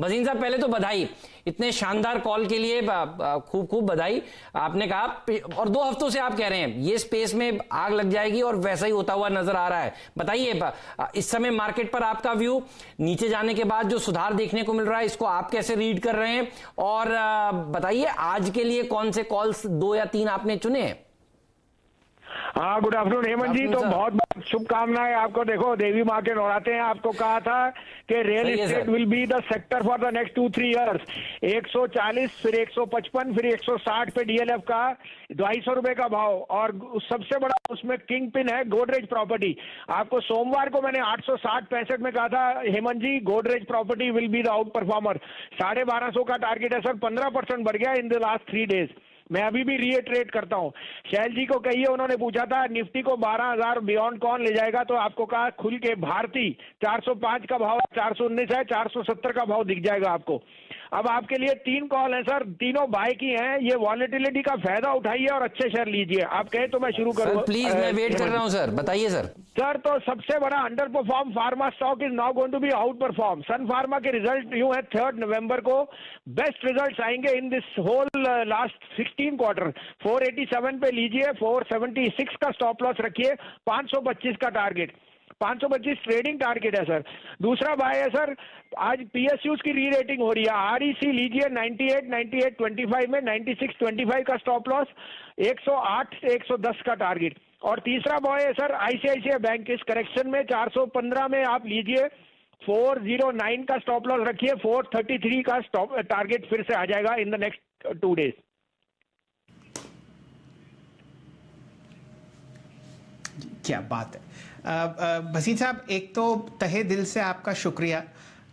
भसीन साहब, पहले तो बधाई इतने शानदार कॉल के लिए, खूब खूब बधाई। आपने कहा और 2 हफ्तों से आप कह रहे हैं ये स्पेस में आग लग जाएगी और वैसा ही होता हुआ नजर आ रहा है। बताइए इस समय मार्केट पर आपका व्यू, नीचे जाने के बाद जो सुधार देखने को मिल रहा है इसको आप कैसे रीड कर रहे हैं, और बताइए आज के लिए कौन से कॉल्स 2 या 3 आपने चुने हैं? हाँ, गुड आफ्टरनून हेमंत जी। तो बहुत बहुत शुभकामनाएं आपको। देखो, देवी माँ के नौराते हैं। आपको कहा था कि real estate will be the sector for the next 2-3 years. 140, फिर 155, फिर 160 पे डीएलएफ का 250 रुपए का भाव, और सबसे बड़ा उसमें किंग पिन है गोदरेज प्रॉपर्टी। आपको सोमवार को मैंने 860-65 में कहा था Hemant ji, Godrej property will be the outperformer. 1250 का टारगेट है सर, 15% बढ़ गया इन द लास्ट 3 डेज। मैं अभी भी रीइटरेट करता हूं। शैल जी को कहिए, उन्होंने पूछा था निफ्टी को 12,000 बियॉन्ड कौन ले जाएगा, तो आपको कहा खुल के भारती 405 का भाव, 419 है, 470 का भाव दिख जाएगा आपको। अब आपके लिए 3 कॉल हैं सर, तीनों बाय की हैं। ये वॉलेटिलिटी का फायदा उठाइए और अच्छे शेयर लीजिए। आप कहे तो मैं शुरू करूं? प्लीज, मैं वेट कर रहा हूं सर, बताइए सर। सर, तो सबसे बड़ा underperform pharma stock is now going to be outperform. Sun Pharma के रिजल्ट यूं है 3 नवंबर को बेस्ट रिजल्ट आएंगे in this whole last 16 quarter. 487 पे लीजिए, 476 का स्टॉप लॉस रखिए, 525 का टारगेट, 525 ट्रेडिंग टारगेट है सर। दूसरा बाय है सर, आज पीएसयूज की री रेटिंग हो रही है। आरईसी लीजिए 98-25 में, 96-25 का स्टॉप लॉस, 108 से 110 का टारगेट। और तीसरा बॉय है सर आईसीआईसीआई बैंक, इस करेक्शन में 415 में आप लीजिए, 409 का स्टॉप लॉस रखिए, 433 का स्टॉप टारगेट फिर से आ जाएगा इन द नेक्स्ट 2 डेज। क्या बात है भसीन साहब, एक तो तहे दिल से आपका शुक्रिया।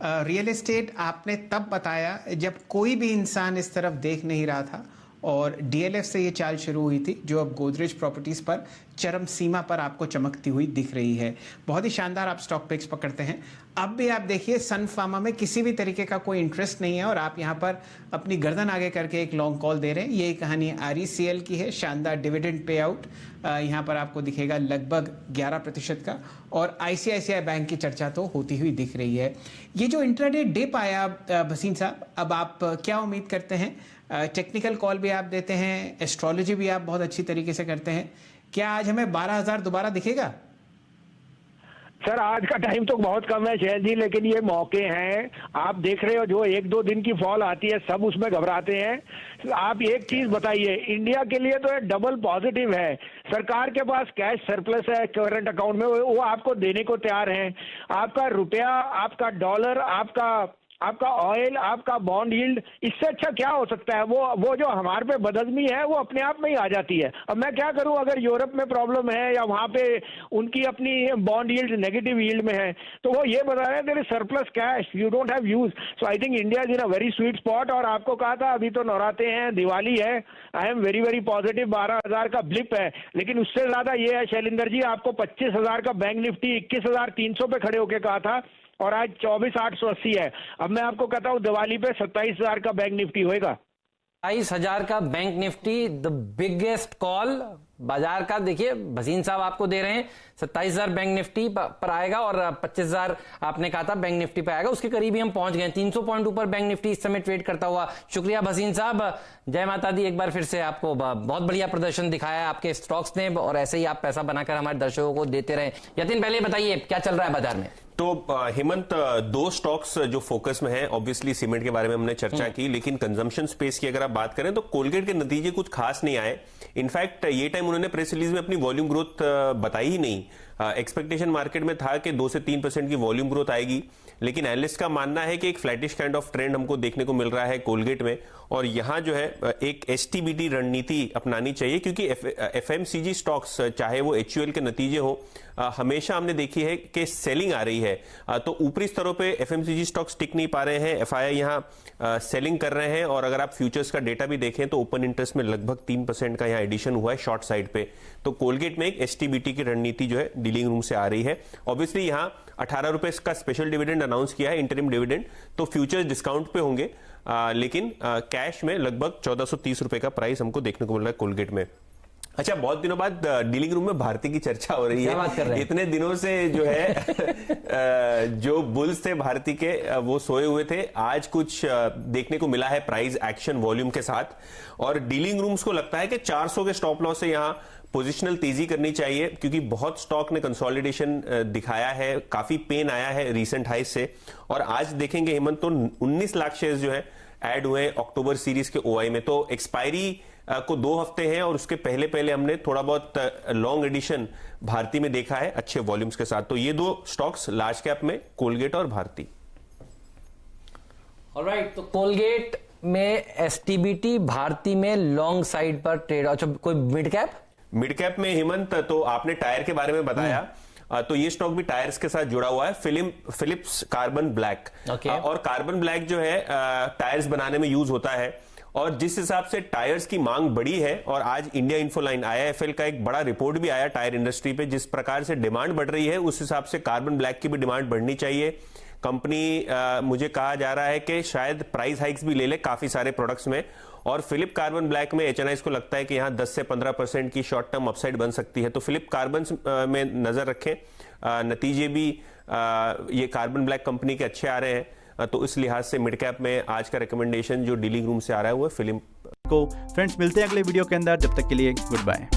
रियल एस्टेट आपने तब बताया जब कोई भी इंसान इस तरफ देख नहीं रहा था, और डीएलएफ से ये चाल शुरू हुई थी जो अब गोदरेज प्रॉपर्टीज़ पर चरम सीमा पर आपको चमकती हुई दिख रही है। बहुत ही शानदार आप स्टॉक पिक्स पकड़ते हैं। अब भी आप देखिए सन फार्मा में किसी भी तरीके का कोई इंटरेस्ट नहीं है और आप यहाँ पर अपनी गर्दन आगे करके एक लॉन्ग कॉल दे रहे हैं। ये कहानी आरईसीएल की है। शानदार डिविडेंड पे आउट यहाँ पर आपको दिखेगा लगभग 11% का, और आईसीआईसीआई बैंक की चर्चा तो होती हुई दिख रही है। ये जो इंट्राडे डिप आया भसीन साहब, अब आप क्या उम्मीद करते हैं? टेक्निकल कॉल भी आप देते हैं, एस्ट्रोलॉजी भी आप बहुत अच्छी तरीके से करते हैं। क्या आज हमें 12,000 दोबारा दिखेगा? सर, आज का टाइम तो बहुत कम है शैल जी, लेकिन ये मौके हैं। आप देख रहे हो जो 1-2 दिन की फॉल आती है सब उसमें घबराते हैं। आप एक चीज बताइए, इंडिया के लिए तो ये डबल पॉजिटिव है। सरकार के पास कैश सरप्लस है करंट अकाउंट में, वो आपको देने को तैयार है। आपका रुपया, आपका डॉलर, आपका ऑयल, आपका बॉन्ड यील्ड, इससे अच्छा क्या हो सकता है? वो जो हमारे पे बदअज़मी है वो अपने आप में ही आ जाती है। अब मैं क्या करूं अगर यूरोप में प्रॉब्लम है या वहां पे उनकी अपनी बॉन्ड यील्ड नेगेटिव यील्ड में है, तो वो ये बता रहे हैं there is surplus cash, you don't have use. So I think India is in a very sweet spot. और आपको कहा था अभी तो नवरात्रे हैं, दिवाली है, I am very very positive. 12,000 का ब्लिप है, लेकिन उससे ज्यादा ये है शैलेंद्र जी, आपको 25,000 का बैंक निफ्टी 21,300 पे खड़े होके कहा था, और आज 24,880 है। अब मैं आपको कहता हूं दिवाली पे 27,000 का बैंक निफ्टी होएगा। 27,000 का bank Nifty, the biggest call बाजार का। देखिए भसीन साहब आपको दे रहे हैं 27,000 बैंक निफ्टी पर आएगा, और 25,000 आपने कहा था बैंक निफ्टी पर आएगा। उसके करीब ही हम पहुंच गए। 300 पॉइंट ऊपर बैंक निफ्टी इस समय ट्रेड करता हुआ। शुक्रिया भसीन साहब, जय माता दी। एक बार फिर से आपको बहुत बढ़िया प्रदर्शन दिखाया आपके स्टॉक्स ने, और ऐसे ही आप पैसा बनाकर हमारे दर्शकों को देते रहे। यतिन, पहले बताइए क्या चल रहा है बाजार में? तो हेमंत, 2 स्टॉक्स जो फोकस में है, ऑब्वियसली सीमेंट के बारे में हमने चर्चा की, लेकिन कंजम्पशन स्पेस की अगर आप बात करें तो कोलगेट के नतीजे कुछ खास नहीं आए। इनफैक्ट ये टाइम उन्होंने प्रेस रिलीज में अपनी वॉल्यूम ग्रोथ बताई ही नहीं। एक्सपेक्टेशन मार्केट में था कि 2 से 3% की वॉल्यूम ग्रोथ आएगी, लेकिन एनालिस्ट का मानना है कि एक फ्लैटिश काइंड ऑफ ट्रेंड हमको देखने को मिल रहा है कोलगेट में। और यहां जो है एक एसटीबीटी रणनीति अपनानी चाहिए, क्योंकि एफएमसीजी स्टॉक्स, चाहे वो एचयूएल के नतीजे हो, हमेशा हमने देखी है कि सेलिंग आ रही है। तो ऊपरी स्तरों पे एफएमसीजी स्टॉक्स टिक नहीं पा रहे हैं, एफआईआई यहां सेलिंग कर रहे हैं। और अगर आप फ्यूचर्स का डेटा भी देखें तो ओपन इंटरेस्ट में लगभग 3% का यहां एडिशन हुआ है शॉर्ट साइड पे। तो कोलगेट में एक एसटीबीटी की रणनीति जो है डीलिंग रूम से आ रही है। ऑब्वियसली यहां 18 रुपए का स्पेशल डिविडेंड अनाउंस किया है, इंटरिम डिविडेंड, तो फ्यूचर्स डिस्काउंट पे होंगे, लेकिन कैश में लगभग 1430 रुपए का प्राइस हमको देखने को मिल रहा है कोलगेट में। अच्छा, बहुत दिनों बाद डीलिंग रूम में भारती की चर्चा हो रही है। बात कर रहे हैं? इतने दिनों से जो है जो बुल्स थे भारती के वो सोए हुए थे। आज कुछ देखने को मिला है प्राइस एक्शन वॉल्यूम के साथ, और डीलिंग रूम्स को लगता है कि 400 के स्टॉप लॉस से यहां पोजिशनल तेजी करनी चाहिए, क्योंकि बहुत स्टॉक ने कंसोलिडेशन दिखाया है, काफी पेन आया है रीसेंट हाई से। और आज देखेंगे हेमंत तो 19 लाख शेयर्स जो है ऐड हुए अक्टूबर सीरीज के ओआई में। तो एक्सपायरी को 2 हफ्ते हैं और उसके पहले पहले हमने थोड़ा बहुत लॉन्ग एडिशन भारती में देखा है अच्छे वॉल्यूम्स के साथ। तो ये 2 स्टॉक्स लार्ज कैप में, कोलगेट और भारती। ऑलराइट, तो कोलगेट में एसटीबीटी, भारती में लॉन्ग साइड पर ट्रेड। अच्छा, कोई मिड कैप? मिड कैप में हेमंत, तो आपने टायर के बारे में बताया, तो ये स्टॉक भी टायर्स के साथ जुड़ा हुआ है, फिलिप्स कार्बन ब्लैक। और कार्बन ब्लैक जो है टायर्स बनाने में यूज होता है, और जिस हिसाब से टायर्स की मांग बढ़ी है, और आज इंडिया इन्फोलाइन IIFL का एक बड़ा रिपोर्ट भी आया टायर इंडस्ट्री पे, जिस प्रकार से डिमांड बढ़ रही है उस हिसाब से कार्बन ब्लैक की भी डिमांड बढ़नी चाहिए। कंपनी मुझे कहा जा रहा है कि शायद प्राइस हाइक्स भी ले ले काफी सारे प्रोडक्ट्स में, और फिलिप कार्बन ब्लैक में HNIs को लगता है कि यहां 10 से 15% की शॉर्ट टर्म अपसाइड बन सकती है। तो फिलिप कार्बन में नजर रखें, नतीजे भी ये कार्बन ब्लैक कंपनी के अच्छे आ रहे हैं। तो इस लिहाज से मिड कैप में आज का रिकमेंडेशन जो डीलिंग रूम से आ रहा है वो फिल्म को। फ्रेंड्स, मिलते हैं अगले वीडियो के अंदर, जब तक के लिए गुड बाय।